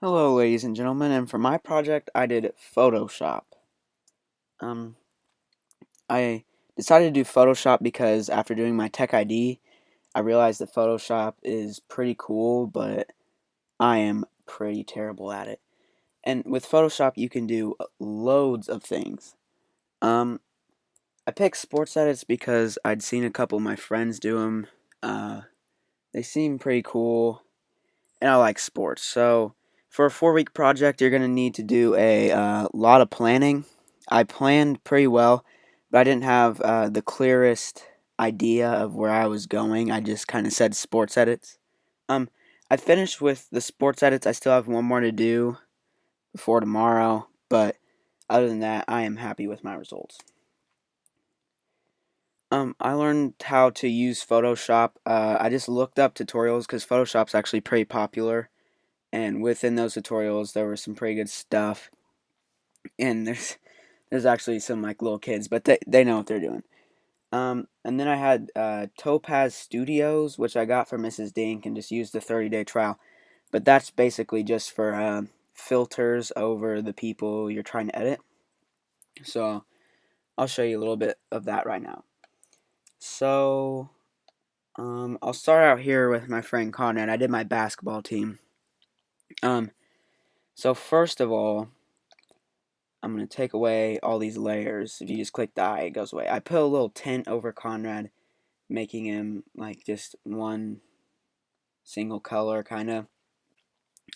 Hello, ladies and gentlemen, and for my project, I did Photoshop. Um, I decided to do Photoshop because after doing my Tech ID, I realized that Photoshop is pretty cool, but I am pretty terrible at it. And with Photoshop, you can do loads of things. Um, I picked sports edits because I'd seen a couple of my friends do them. They seem pretty cool, and I like sports. So for a 4 week project, you're gonna need to do a lot of planning. I planned pretty well, but I didn't have the clearest idea of where I was going. I just kind of said sports edits. Um, I finished with the sports edits. I still have one more to do before tomorrow, but other than that, I am happy with my results. I learned how to use Photoshop. I just looked up tutorials because Photoshop's actually pretty popular, and within those tutorials there was some pretty good stuff, and there's actually some like little kids, but they know what they're doing. And then I had Topaz Studios, which I got from Mrs. Dink and just used the 30-day trial, but that's basically just for filters over the people you're trying to edit. So I'll show you a little bit of that right now. So I'll start out here with my friend Conrad. I did my basketball team. um so first of all, I'm going to take away all these layers. If you just click the eye, it goes away. I put a little tint over Conrad, making him like just one single color kind of.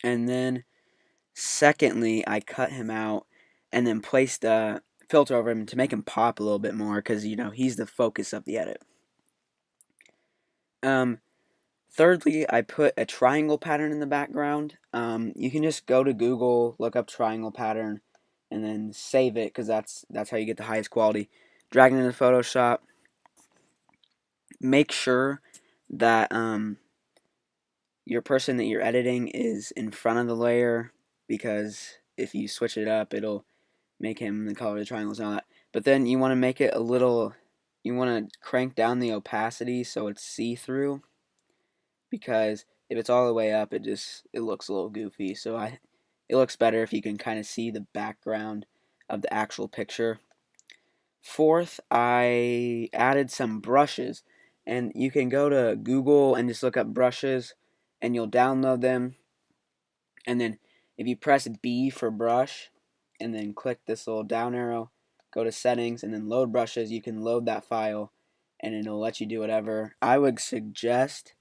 And then secondly, I cut him out and then placed a filter over him to make him pop a little bit more because, he's the focus of the edit. Um, Thirdly, I put a triangle pattern in the background. You can just go to Google, look up triangle pattern, and then save it because that's how you get the highest quality. Drag it into Photoshop. Make sure that your person that you're editing is in front of the layer, because if you switch it up, it'll make him the color of the triangles and all that. But then you want to make it a little. You want to crank down the opacity so it's see-through, because if it's all the way up, it looks a little goofy. So it looks better if you can kind of see the background of the actual picture. Fourth, I added some brushes, and you can go to Google and just look up brushes, and you'll download them. And then if you press B for brush, and then click this little down arrow, go to settings, and then load brushes, you can load that file, and it'll let you do whatever. I would suggest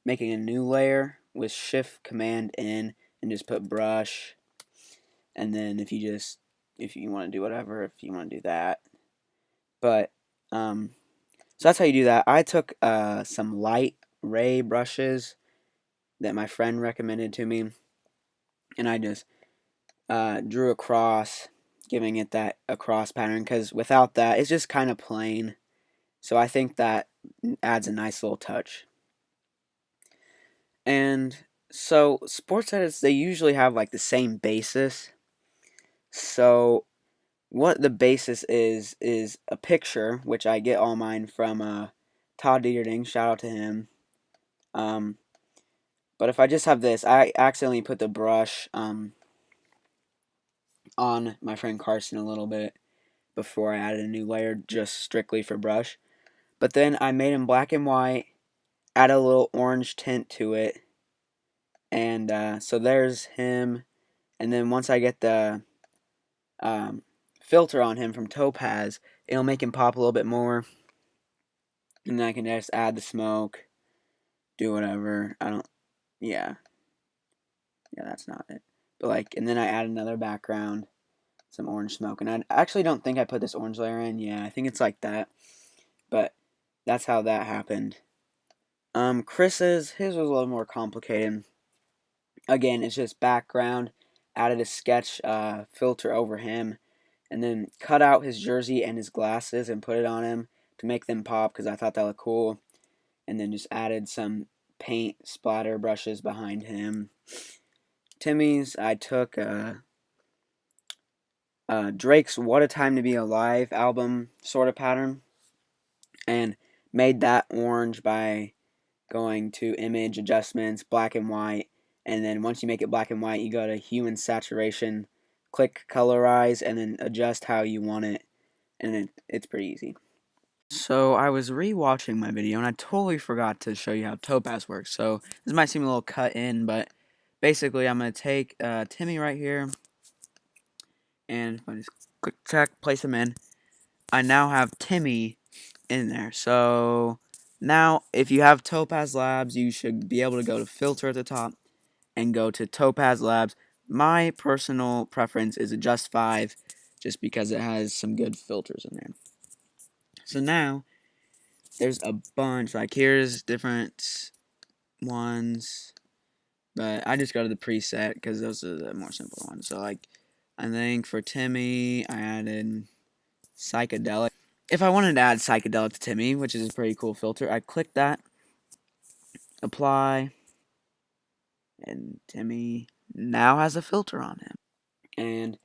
making a new layer with Shift Command N and just put brush, and then if you want to do whatever, if you want to do that. But so that's how you do that. I took some light ray brushes that my friend recommended to me, and I just drew a cross, giving it that a cross pattern, because without that, it's just kind of plain. So I think that adds a nice little touch. And so sports edits, they usually have like the same basis. So what the basis is a picture, which I get all mine from Todd Dieterding. Shout out to him. Um, but if I just have this, I accidentally put the brush on my friend Carson a little bit before I added a new layer just strictly for brush. But then I made him black and white, add a little orange tint to it, and so there's him. And then once I get the filter on him from Topaz, it'll make him pop a little bit more. And then I can just add the smoke, do whatever. Yeah, that's not it. But and then I add another background, some orange smoke. And I actually don't think I put this orange layer in. Yeah, I think it's like that. But that's how that happened. His was a little more complicated. Again, it's just background, added a sketch filter over him, and then cut out his jersey and his glasses and put it on him to make them pop because I thought that looked cool. And then just added some paint splatter brushes behind him. Timmy's, I took Drake's What a Time to Be Alive album sort of pattern and made that orange by going to image adjustments, black and white, and then once you make it black and white, you go to hue and saturation, click colorize, and then adjust how you want it, and it's pretty easy. So I was re-watching my video and I totally forgot to show you how Topaz works. So this might seem a little cut in, but basically I'm going to take Timmy right here, and if I just click check, place him in, I now have Timmy in there. So now if you have Topaz Labs, you should be able to go to filter at the top and go to Topaz Labs. My personal preference is Adjust 5 just because it has some good filters in there. So now there's a bunch, like here's different ones, but I just go to the preset because those are the more simple ones. So like I think for Timmy I added psychedelic. If I wanted to add psychedelic to Timmy, which is a pretty cool filter, I click that, apply, and Timmy now has a filter on him. And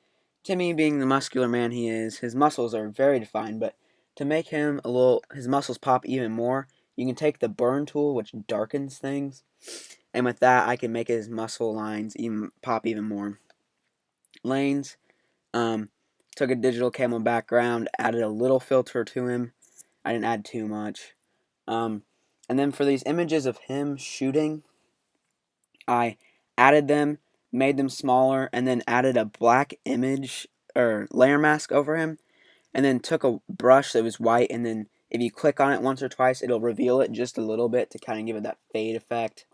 Timmy, being the muscular man he is, his muscles are very defined, but to make him his muscles pop even more, you can take the burn tool, which darkens things, and with that I can make his muscle lines pop even more. Lanes, took a digital camo background, added a little filter to him. I didn't add too much. And then for these images of him shooting, I added them, made them smaller, and then added a black image or layer mask over him, and then took a brush that was white, and then if you click on it once or twice, it'll reveal it just a little bit to kind of give it that fade effect.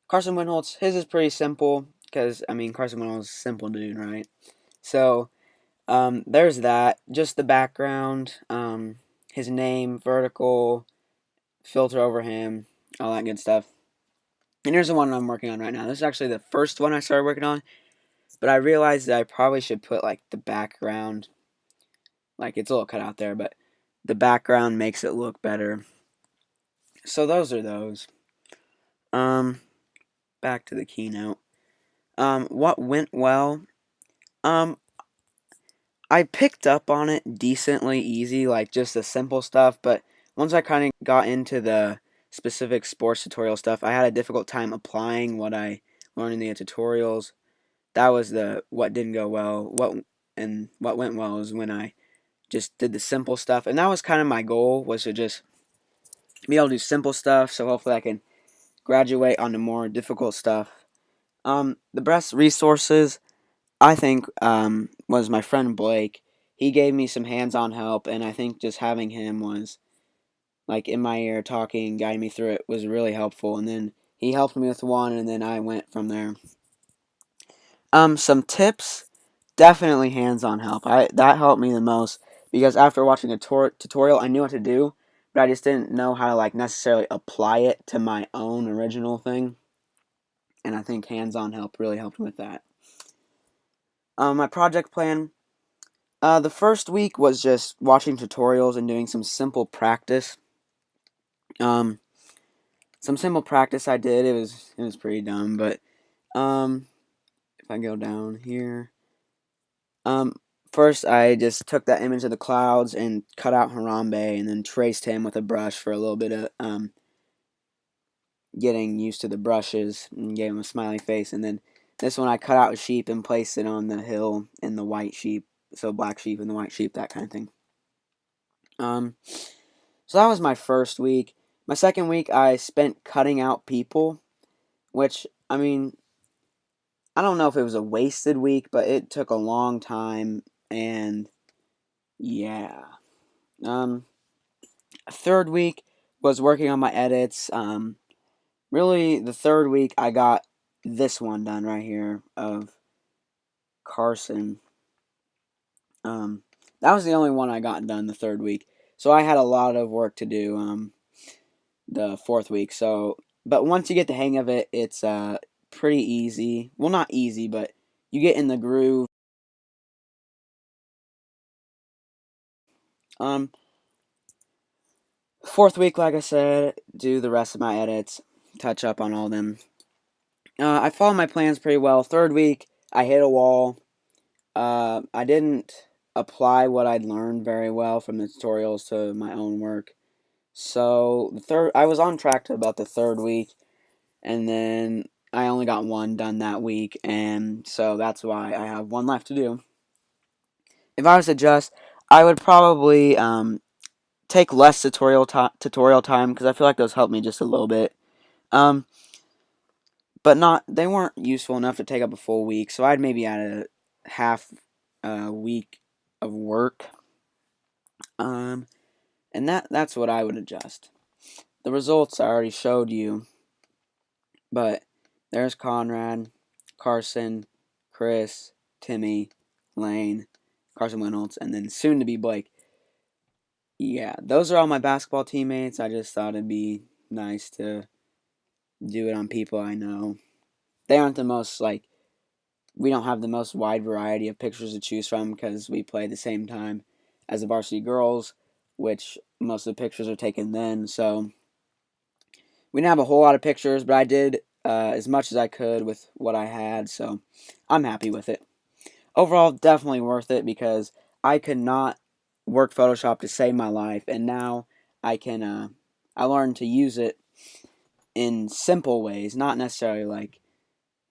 Carson Winholtz, his is pretty simple, because, I mean, Carson Winholtz is a simple dude, right? So, there's that. Just the background, his name, vertical, filter over him, all that good stuff. And here's the one I'm working on right now. This is actually the first one I started working on, but I realized that I probably should put, like, the background, like, it's a little cut out there, but the background makes it look better. So those are those. Back to the keynote. What went well? I picked up on it decently easy, like just the simple stuff, but once I kind of got into the specific sports tutorial stuff, I had a difficult time applying what I learned in the tutorials. That was what didn't go well. What went well is when I just did the simple stuff, and that was kind of my goal, was to just be able to do simple stuff, so hopefully I can graduate onto more difficult stuff. The best resources, I think, was my friend Blake. He gave me some hands-on help, and I think just having him was, like, in my ear, talking, guiding me through it, was really helpful. And then he helped me with one, and then I went from there. Some tips, definitely hands-on help. That helped me the most, because after watching a tutorial, I knew what to do, but I just didn't know how to, like, necessarily apply it to my own original thing. And I think hands-on help really helped me with that. My project plan, the first week was just watching tutorials and doing some simple practice. Some simple practice I did. It was pretty dumb, but if I go down here, first I just took that image of the clouds and cut out Harambe, and then traced him with a brush for a little bit of getting used to the brushes, and gave him a smiley face. And then this one I cut out a sheep and placed it on the hill in the white sheep. So black sheep and the white sheep, that kind of thing. So that was my first week. My second week, I spent cutting out people, which, I mean, I don't know if it was a wasted week, but it took a long time, and yeah. Third week was working on my edits. Really, the third week, I got this one done right here of Carson. That was the only one I got done the third week. So I had a lot of work to do the fourth week. So, but once you get the hang of it, it's pretty easy. Well, not easy, but you get in the groove. Fourth week, like I said, do the rest of my edits, touch up on all of them. I followed my plans pretty well. Third week, I hit a wall. I didn't apply what I'd learned very well from the tutorials to my own work. So I was on track to about the third week, and then I only got one done that week, and so that's why I have one left to do. If I was to adjust, I would probably take less tutorial time because I feel like those help me just a little bit. Um, but not they weren't useful enough to take up a full week, so I'd maybe add a half week of work. Um, and that's what I would adjust. The results I already showed you, but there's Conrad, Carson, Chris, Timmy, Lane, Carson Winholtz, and then soon to be Blake. Yeah, those are all my basketball teammates. I just thought it'd be nice to do it on people I know. They aren't the most, like, we don't have the most wide variety of pictures to choose from because we play the same time as the varsity girls, which most of the pictures are taken then. So we didn't have a whole lot of pictures, but I did as much as I could with what I had. So I'm happy with it. Overall, definitely worth it because I could not work Photoshop to save my life, and now I can. I learned to use it in simple ways, not necessarily like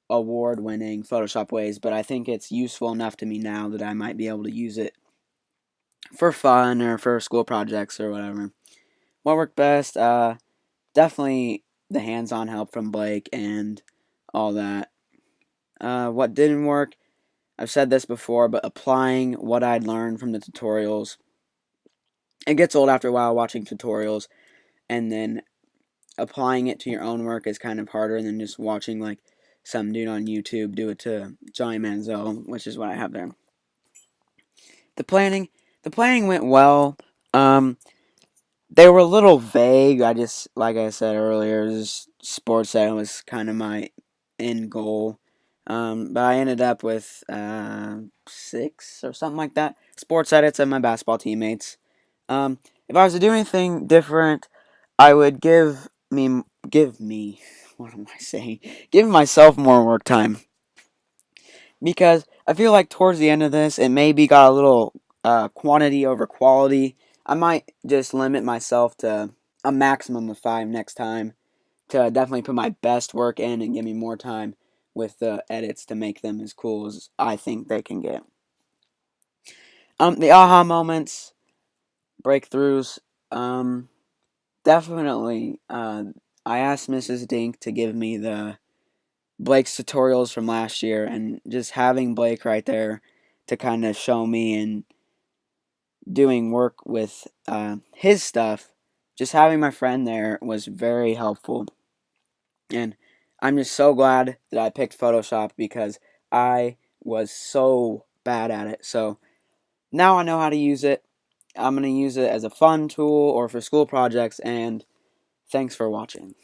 award-winning Photoshop ways, but I think it's useful enough to me now that I might be able to use it for fun or for school projects or whatever. What worked best? Definitely the hands-on help from Blake and all that. What didn't work? I've said this before, but applying what I'd learned from the tutorials. It gets old after a while watching tutorials, and then applying it to your own work is kind of harder than just watching like some dude on YouTube do it to Johnny Manziel, which is what I have there. The planning, the planning went well. They were a little vague. I just, like I said earlier, this sports setting was kind of my end goal. But I ended up with 6 or something like that sports edits of my basketball teammates. If I was to do anything different, I would give me what am I saying? Give myself more work time because I feel like towards the end of this, it maybe got a little quantity over quality. I might just limit myself to a maximum of 5 next time to definitely put my best work in and give me more time with the edits to make them as cool as I think they can get. The aha moments, breakthroughs, definitely. I asked Mrs. Dink to give me the Blake's tutorials from last year, and just having Blake right there to kind of show me and doing work with his stuff, just having my friend there was very helpful. And I'm just so glad that I picked Photoshop because I was so bad at it. So now I know how to use it. I'm going to use it as a fun tool or for school projects, and thanks for watching.